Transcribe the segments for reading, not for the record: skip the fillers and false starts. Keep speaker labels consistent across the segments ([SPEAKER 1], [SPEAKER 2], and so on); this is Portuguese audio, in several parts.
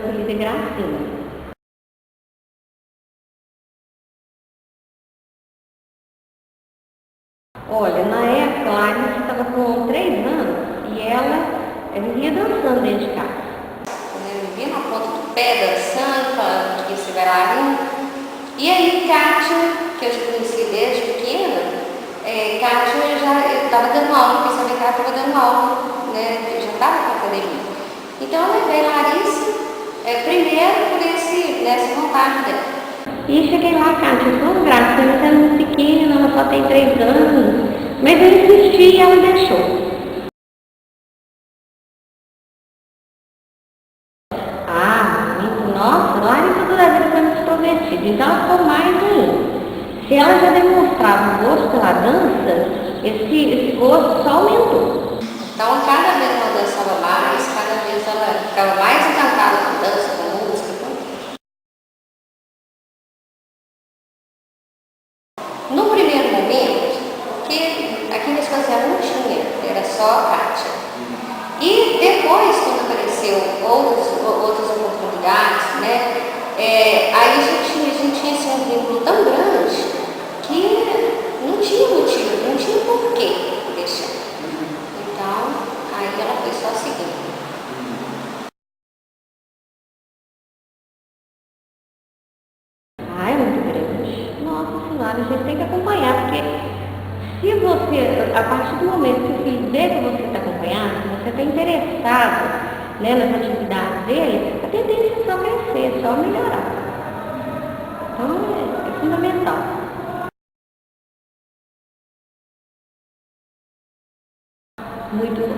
[SPEAKER 1] apelido é Gracinha. Olha, na época, a Larissa estava com 3 anos e ela vivia dançando dentro de casa.
[SPEAKER 2] Eu vivia na ponta do pé dançando, falando que ia ser bailarina. E aí, Kátia, que eu já conheci desde pequena, Kátia eu estava dando aula, porque sabia que ela estava dando aula, né? Eu já estava com a academia. Então eu levei Larissa primeiro por nessa vontade dela.
[SPEAKER 1] E cheguei lá, Kátia, eu sou Graça, mas ela é muito pequena, ela só tem 3 anos. Mas eu insisti e ela deixou. Nossa, Larissa toda a vida foi muito extrovertida, então ela ficou mais ainda. Se ela já demonstrava o gosto pela dança, esse gosto só aumentou.
[SPEAKER 2] Então, cada vez ela dançava mais, cada vez ela ficava mais encantada com dança, com música, com tudo. No primeiro momento, porque aqui nesse fazenda não tinha, era só a Kátia. E depois, quando apareceu outras oportunidades, né, aí a gente tinha assim, um vínculo tão grande que não tinha motivo, não tinha porquê deixar. Então, aí ela foi só seguindo.
[SPEAKER 1] É muito grande. Nossa Senhora, a gente tem que acompanhar, porque se você, a partir do momento que o filho vê que você está acompanhando, que você está interessado, né, nas atividades dele, a tendência é só crescer, só melhorar. Então é fundamental. Muito bom.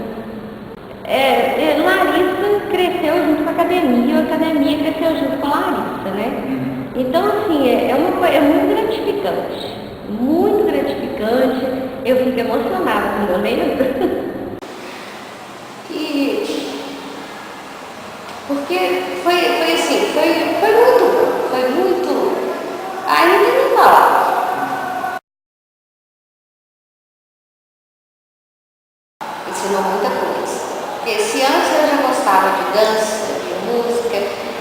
[SPEAKER 1] Larissa cresceu junto com a academia cresceu junto com a Larissa, né? Então, assim, é muito gratificante. Muito gratificante. Eu fico emocionada com o momento.
[SPEAKER 2] Porque foi assim, foi muito bom, foi muito. Aí não tem nem falar. Ensinou muita coisa. Porque se antes eu já gostava de dança, de música,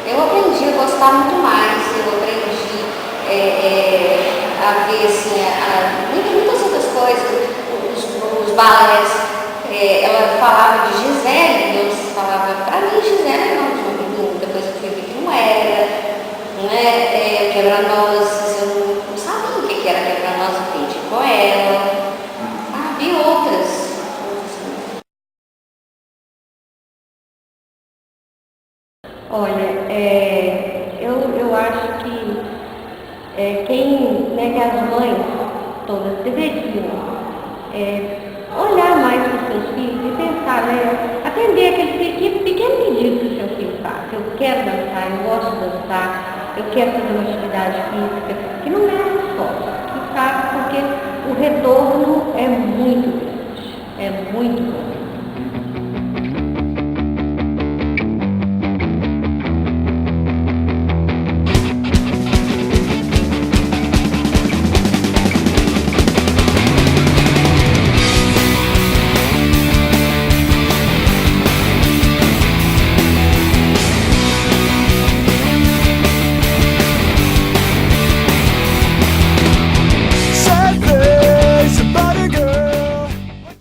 [SPEAKER 2] eu aprendi a gostar muito mais. Eu aprendi a ver assim, muitas outras coisas, os balés. Ela falava de Gisele, eu falava, para mim Gisele não, de um menino, depois eu fui ver que não era, né? Quebra-nozes, eu não sabia o que era quebra-nozes, aprendi com ela, vi outras.
[SPEAKER 1] Olha, eu acho que que as mães todas deveriam olhar mais para os seus filhos e pensar, né, atender aquele pequeno pedido que o seu filho faz. Eu quero dançar, eu gosto de dançar, eu quero fazer uma atividade física, que não é um esforço, que faça porque o retorno é muito grande, é muito grande.